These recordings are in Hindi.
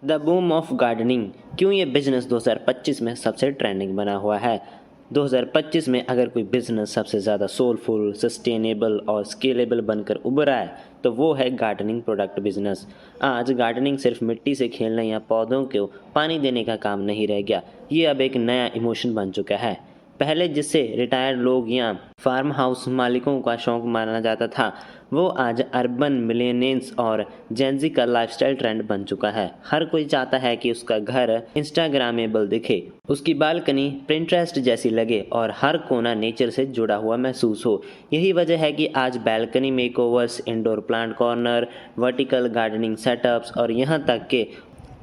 द बूम ऑफ गार्डनिंग, क्यों ये बिजनेस 2025 में सबसे ट्रेंडिंग बना हुआ है। 2025 में अगर कोई बिजनेस सबसे ज़्यादा सोलफुल, सस्टेनेबल और स्केलेबल बनकर उभरा है तो वो है गार्डनिंग प्रोडक्ट बिजनेस। आज गार्डनिंग सिर्फ मिट्टी से खेलने या पौधों को पानी देने का काम नहीं रह गया, ये अब एक नया इमोशन बन चुका है। पहले जिससे रिटायर्ड लोग या फार्म हाउस मालिकों का शौक माना जाता था, वो आज अर्बन मिलेनियल्स और जेंजी का लाइफस्टाइल ट्रेंड बन चुका है। हर कोई चाहता है कि उसका घर इंस्टाग्रामेबल दिखे, उसकी बालकनी पिंटरेस्ट जैसी लगे और हर कोना नेचर से जुड़ा हुआ महसूस हो। यही वजह है कि आज balcony makeovers, indoor plant corner, vertical gardening setups और यहाँ तक के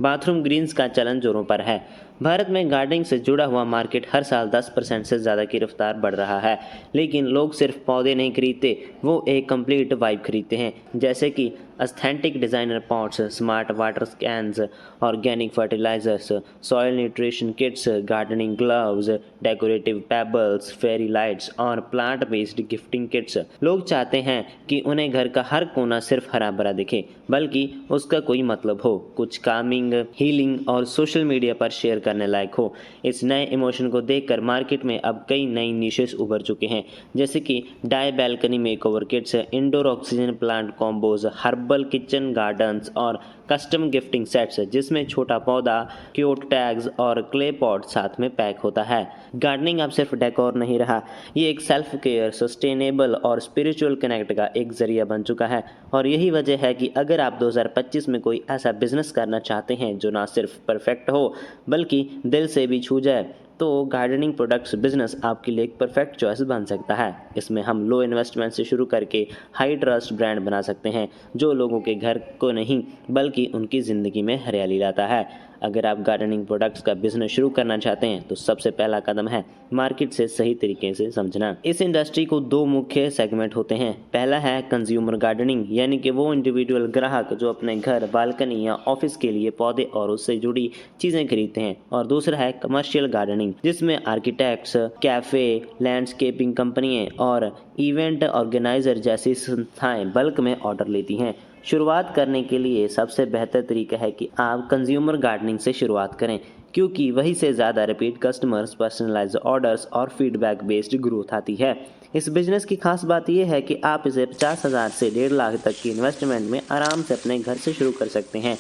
बाथरूम ग्रीन्स का चलन जोरों पर है। भारत में गार्डनिंग से जुड़ा हुआ मार्केट हर साल 10% से ज़्यादा की रफ्तार बढ़ रहा है, लेकिन लोग सिर्फ पौधे नहीं खरीदते, वो एक कंप्लीट वाइब खरीदते हैं, जैसे कि aesthetic designer pots, smart water cans, organic fertilizers, soil nutrition kits, gardening gloves, decorative pebbles, fairy lights और प्लांट बेस्ड गिफ्टिंग किट्स। लोग चाहते हैं कि उन्हें घर का हर कोना सिर्फ हरा भरा दिखे, बल्कि उसका कोई मतलब हो, कुछ कामिंग, हीलिंग और सोशल मीडिया पर शेयर करने लायक हो। इस नए इमोशन को देखकर मार्केट में अब कई नई निशेस उभर चुके हैं, जैसे कि DIY balcony makeover kits, indoor oxygen plant combos, herbal kitchen gardens और कस्टम गिफ्टिंग सेट्स, जिसमें छोटा पौधा, क्यूट टैग्स और क्ले पॉट साथ में पैक होता है। गार्डनिंग अब सिर्फ डेकोर नहीं रहा, ये एक सेल्फ केयर, सस्टेनेबल और स्पिरिचुअल कनेक्ट का एक जरिया बन चुका है। और यही वजह है कि अगर आप 2025 में कोई ऐसा बिजनेस करना चाहते हैं जो ना सिर्फ परफेक्ट हो बल्कि दिल से भी छू जाए, तो गार्डनिंग प्रोडक्ट्स बिजनेस आपके लिए एक परफेक्ट चॉइस बन सकता है। इसमें हम लो इन्वेस्टमेंट से शुरू करके हाई ट्रस्ट ब्रांड बना सकते हैं, जो लोगों के घर को नहीं बल्कि उनकी ज़िंदगी में हरियाली लाता है। अगर आप गार्डनिंग प्रोडक्ट्स का बिजनेस शुरू करना चाहते हैं तो सबसे पहला कदम है मार्केट से सही तरीके से समझना। इस इंडस्ट्री को दो मुख्य सेगमेंट होते हैं। पहला है कंज्यूमर गार्डनिंग, यानी कि वो इंडिविजुअल ग्राहक जो अपने घर, बालकनी या ऑफिस के लिए पौधे और उससे जुड़ी चीज़ें खरीदते हैं। और दूसरा है कमर्शियल गार्डनिंग, जिसमें आर्किटेक्ट्स, कैफ़े, लैंडस्केपिंग कंपनियाँ और इवेंट ऑर्गेनाइजर जैसी संस्थाएं बल्क में ऑर्डर लेती हैं। शुरुआत करने के लिए सबसे बेहतर तरीका है कि आप कंज्यूमर गार्डनिंग से शुरुआत करें, क्योंकि वहीं से ज़्यादा रिपीट कस्टमर्स, पर्सनलाइज्ड ऑर्डर्स और फीडबैक बेस्ड ग्रोथ आती है। इस बिजनेस की खास बात यह है कि आप इसे 50,000 से 1.5 लाख तक की इन्वेस्टमेंट में आराम से अपने घर से शुरू कर सकते हैं।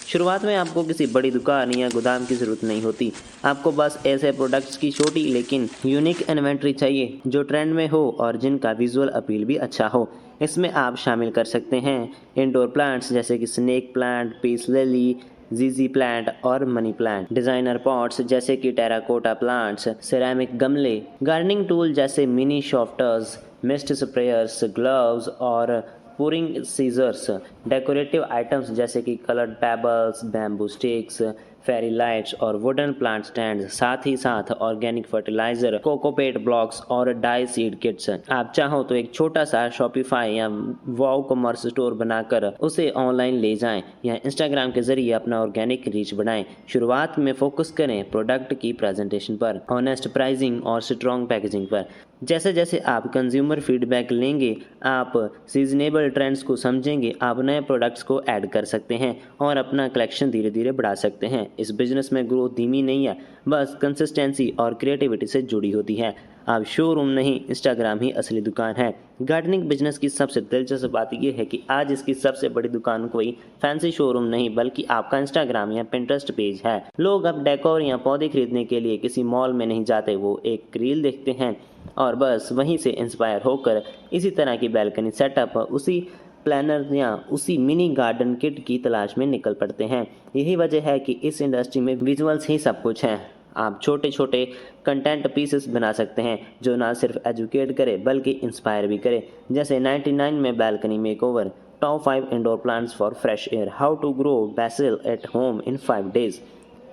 शुरुआत में आपको किसी बड़ी दुकान या गोदाम की ज़रूरत नहीं होती। आपको बस ऐसे प्रोडक्ट्स की छोटी लेकिन यूनिक इन्वेंट्री चाहिए जो ट्रेंड में हो और जिनका विजुअल अपील भी अच्छा हो। इसमें आप शामिल कर सकते हैं इंडोर प्लांट्स जैसे कि स्नेक प्लांट, पीस लिली, जीजी प्लांट और मनी प्लांट, डिज़ाइनर पॉट्स जैसे कि टेराकोटा प्लांट्स, सिरेमिक गमले, गार्डनिंग टूल जैसे मिनी शॉफ्टर्स, मिस्ट स्प्रेयर्स, ग्लव्स और पूरिंग सीजर्स, डेकोरेटिव आइटम्स जैसे कि coloured pebbles, bamboo sticks, fairy lights और वुडन प्लांट स्टैंड, साथ ही साथ ऑर्गेनिक फर्टिलाइजर, कोकोपेट ब्लॉक्स और डाई सीड किट्स। आप चाहो तो एक छोटा सा शॉपिफाई या वाव कॉमर्स स्टोर बनाकर उसे ऑनलाइन ले जाएं या इंस्टाग्राम के जरिए अपना ऑर्गेनिक रीच बढ़ाएं। शुरुआत में फोकस करें प्रोडक्ट की प्रेजेंटेशन पर, ऑनेस्ट प्राइसिंग और स्ट्रॉन्ग पैकेजिंग पर। जैसे जैसे आप कंज्यूमर फीडबैक लेंगे, आप सीजनेबल ट्रेंड्स को समझेंगे, आप नए प्रोडक्ट्स को ऐड कर सकते हैं और अपना कलेक्शन धीरे धीरे बढ़ा सकते हैं। इस बिजनेस में ग्रोथ धीमी नहीं है, बस कंसिस्टेंसी और क्रिएटिविटी से जुड़ी होती है। अब शोरूम नहीं, इंस्टाग्राम ही असली दुकान है। गार्डनिंग बिजनेस की सबसे दिलचस्प बात यह है कि आज इसकी सबसे बड़ी दुकान कोई फैंसी शोरूम नहीं बल्कि आपका इंस्टाग्राम या पिंटरेस्ट पेज है। लोग अब डेकोर या पौधे खरीदने के लिए किसी मॉल में नहीं जाते, वो एक रील देखते हैं और बस वहीं से इंस्पायर होकर इसी तरह की बैल्कनी सेटअप, उसी प्लानर या उसी मिनी गार्डन किट की तलाश में निकल पड़ते हैं। यही वजह है कि इस इंडस्ट्री में विजुअल्स ही सब कुछ हैं। आप छोटे छोटे कंटेंट पीसेस बना सकते हैं जो ना सिर्फ एजुकेट करे बल्कि इंस्पायर भी करे, जैसे 99 में balcony makeover, top 5 indoor plants for fresh air, how to grow basil at home in 5 days.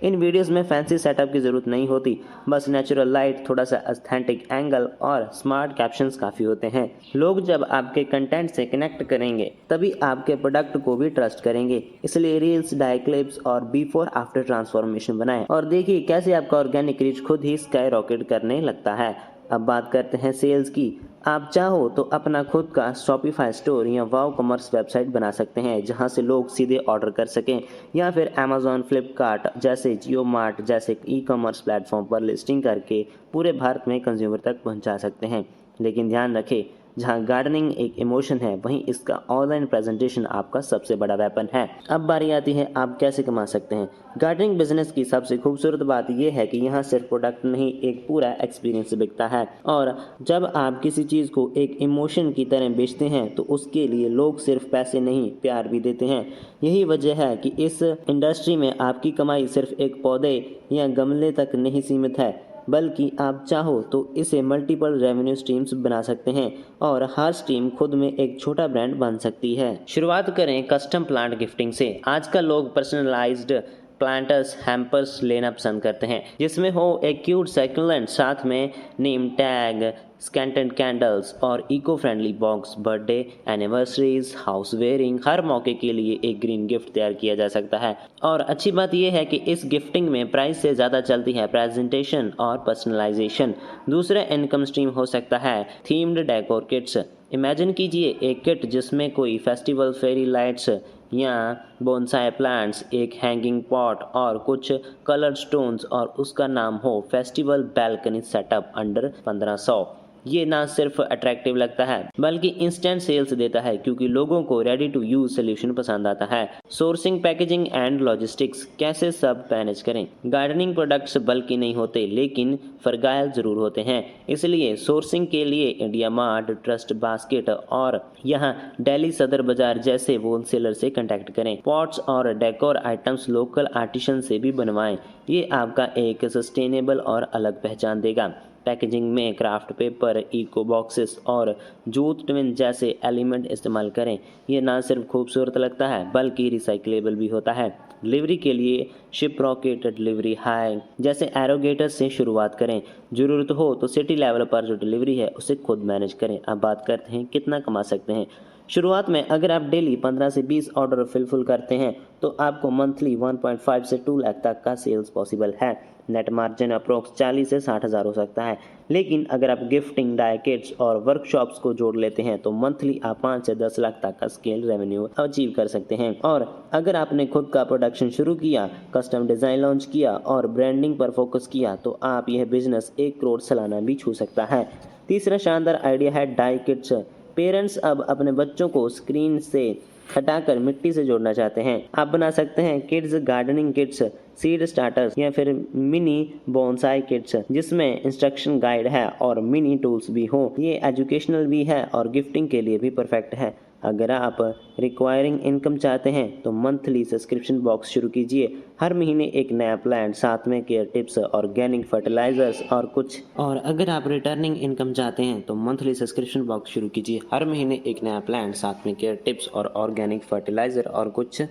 इन वीडियोस में फैंसी सेटअप की ज़रूरत नहीं होती, बस नेचुरल लाइट, थोड़ा सा एस्थेंटिक एंगल और स्मार्ट कैप्शंस काफ़ी होते हैं। लोग जब आपके कंटेंट से कनेक्ट करेंगे तभी आपके प्रोडक्ट को भी ट्रस्ट करेंगे। इसलिए रील्स, डाई क्लिप्स और बिफोर आफ्टर ट्रांसफॉर्मेशन बनाएं और देखिए कैसे आपका ऑर्गेनिक रीच खुद ही स्काई रॉकेट करने लगता है। अब बात करते हैं सेल्स की। आप चाहो तो अपना खुद का शॉपिफाई स्टोर या वाव कॉमर्स वेबसाइट बना सकते हैं जहां से लोग सीधे ऑर्डर कर सकें, या फिर अमेजॉन, फ्लिपकार्ट जैसे जियो मार्ट जैसे ई कॉमर्स प्लेटफॉर्म पर लिस्टिंग करके पूरे भारत में कंज्यूमर तक पहुंचा सकते हैं। लेकिन ध्यान रखें, जहां गार्डनिंग एक इमोशन है वहीं इसका ऑनलाइन प्रेजेंटेशन आपका सबसे बड़ा वेपन है। अब बारी आती है आप कैसे कमा सकते हैं। गार्डनिंग बिजनेस की सबसे खूबसूरत बात यह है कि यहाँ सिर्फ प्रोडक्ट नहीं, एक पूरा एक्सपीरियंस बिकता है। और जब आप किसी चीज़ को एक इमोशन की तरह बेचते हैं तो उसके लिए लोग सिर्फ पैसे नहीं, प्यार भी देते हैं। यही वजह है कि इस इंडस्ट्री में आपकी कमाई सिर्फ एक पौधे या गमले तक नहीं सीमित है, बल्कि आप चाहो तो इसे मल्टीपल रेवेन्यू स्ट्रीम्स बना सकते हैं और हर स्ट्रीम खुद में एक छोटा ब्रांड बन सकती है। शुरुआत करें कस्टम प्लांट गिफ्टिंग से। आजकल लोग पर्सनलाइज्ड प्लांटर्स हैम्पर्स लेना पसंद करते हैं जिसमें हो एक क्यूट सैकुलेंट, साथ में नेम टैग, स्कैंटेड कैंडल्स और eco friendly box. Birthday, anniversaries, house warming, हर मौके के लिए एक ग्रीन गिफ्ट तैयार किया जा सकता है। और अच्छी बात यह है कि इस गिफ्टिंग में प्राइस से ज़्यादा चलती है प्रेजेंटेशन और पर्सनलाइजेशन। दूसरा इनकम स्ट्रीम हो सकता है थीम्ड डेकोर किट्स। इमेजिन कीजिए एक किट जिसमें कोई फेस्टिवल फेरी लाइट्स या बोनसाई प्लांट्स, एक हैंगिंग पॉट और कुछ कलर्ड स्टोन्स, और उसका नाम हो फेस्टिवल बैल्कनी सेटअप अंडर 1500। ये ना सिर्फ अट्रैक्टिव लगता है बल्कि इंस्टेंट सेल्स देता है क्योंकि लोगों को रेडी टू यूज सोल्यूशन पसंद आता है। सोर्सिंग, पैकेजिंग एंड लॉजिस्टिक्स कैसे सब मैनेज करें। गार्डनिंग प्रोडक्ट्स बल्कि नहीं होते लेकिन फर्गाइल जरूर होते हैं, इसलिए सोर्सिंग के लिए इंडिया मार्ट, ट्रस्ट बास्केट और यहाँ दिल्ली सदर बाजार जैसे होलसेलर से कांटेक्ट करें। पॉट्स और डेकोर आइटम्स लोकल आर्टिसन से भी बनवाएं, ये आपका एक सस्टेनेबल और अलग पहचान देगा। पैकेजिंग में क्राफ्ट पेपर, इको बॉक्सेस और जूट ट्विन जैसे एलिमेंट इस्तेमाल करें। ये ना सिर्फ खूबसूरत लगता है बल्कि रिसाइकलेबल भी होता है। डिलीवरी के लिए शिप रॉकेट डिलीवरी हाई जैसे एरोगेटर से शुरुआत करें। ज़रूरत हो तो सिटी लेवल पर जो डिलीवरी है उसे खुद मैनेज करें। अब बात करते हैं कितना कमा सकते हैं। शुरुआत में अगर आप डेली 15 से 20 ऑर्डर फिलफिल करते हैं तो आपको मंथली 1.5 से 2 लाख तक का सेल्स पॉसिबल है। नेट मार्जिन अप्रोक्स 40 से 60 हज़ार हो सकता है। लेकिन अगर आप गिफ्टिंग, डाई किट्स और वर्कशॉप्स को जोड़ लेते हैं तो मंथली आप 5 से 10 लाख तक का स्केल रेवेन्यू अचीव कर सकते हैं। और अगर आपने खुद का प्रोडक्शन शुरू किया, कस्टम डिज़ाइन लॉन्च किया और ब्रांडिंग पर फोकस किया तो आप यह बिजनेस 1 करोड़ सालाना भी छू सकता है। तीसरा शानदार आइडिया है डाई किट्स। पेरेंट्स अब अपने बच्चों को स्क्रीन से हटाकर मिट्टी से जोड़ना चाहते हैं। आप बना सकते हैं kids gardening kits, seed starters या फिर मिनी बोनसाई किट्स जिसमें इंस्ट्रक्शन गाइड है और मिनी टूल्स भी हो। ये एजुकेशनल भी है और गिफ्टिंग के लिए भी परफेक्ट है। अगर आप रिक्वायरिंग इनकम चाहते हैं तो मंथली सब्सक्रिप्शन बॉक्स शुरू कीजिए। हर महीने एक नया प्लान, साथ में केयर टिप्स, ऑर्गेनिक फर्टिलाइजर्स और कुछ। और अगर आप रिटर्निंग इनकम चाहते हैं तो मंथली सब्सक्रिप्शन बॉक्स शुरू कीजिए। हर महीने एक नया प्लान, साथ में केयर टिप्स और ऑर्गेनिक फर्टिलाइजर और कुछ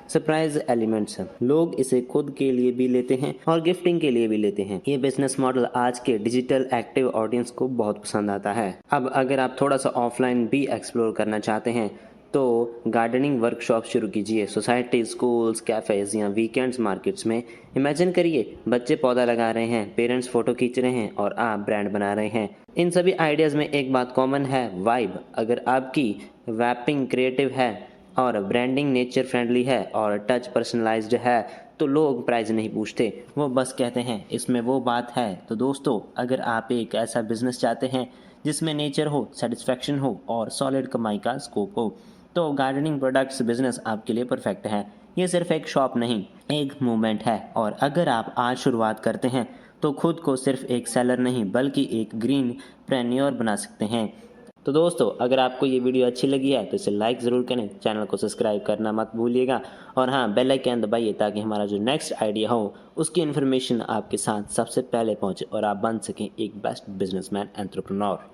सरप्राइज एलिमेंट्स। लोग इसे खुद के लिए भी लेते हैं और गिफ्टिंग के लिए भी लेते हैं। ये बिजनेस मॉडल आज के डिजिटल एक्टिव ऑडियंस को बहुत पसंद आता है। अब अगर आप थोड़ा सा ऑफलाइन भी एक्सप्लोर करना चाहते हैं तो गार्डनिंग वर्कशॉप शुरू कीजिए। सोसाइटी, स्कूल्स, कैफ़ेज़ या वीकेंड्स मार्केट्स में। इमेजिन करिए बच्चे पौधा लगा रहे हैं, पेरेंट्स फ़ोटो खींच रहे हैं और आप ब्रांड बना रहे हैं। इन सभी आइडियाज़ में एक बात कॉमन है, वाइब। अगर आपकी वैपिंग क्रिएटिव है और ब्रांडिंग नेचर फ्रेंडली है और टच पर्सनलाइज्ड है तो लोग प्राइस नहीं पूछते, वो बस कहते हैं इसमें वो बात है। तो दोस्तों, अगर आप एक ऐसा बिजनेस चाहते हैं जिसमें नेचर हो, सेटिस्फैक्शन हो और सॉलिड कमाई का स्कोप हो तो गार्डनिंग प्रोडक्ट्स बिजनेस आपके लिए परफेक्ट है। ये सिर्फ एक शॉप नहीं, एक मूवमेंट है। और अगर आप आज शुरुआत करते हैं तो खुद को सिर्फ एक सेलर नहीं बल्कि एक ग्रीन प्रेन्योर बना सकते हैं। तो दोस्तों, अगर आपको ये वीडियो अच्छी लगी है तो इसे लाइक ज़रूर करें, चैनल को सब्सक्राइब करना मत भूलिएगा और हाँ, बेल आइकन दबाइए ताकि हमारा जो नेक्स्ट आइडिया हो उसकी इन्फॉर्मेशन आपके साथ सबसे पहले पहुंचे और आप बन सकें एक बेस्ट बिजनेसमैन एंटरप्रेन्योर।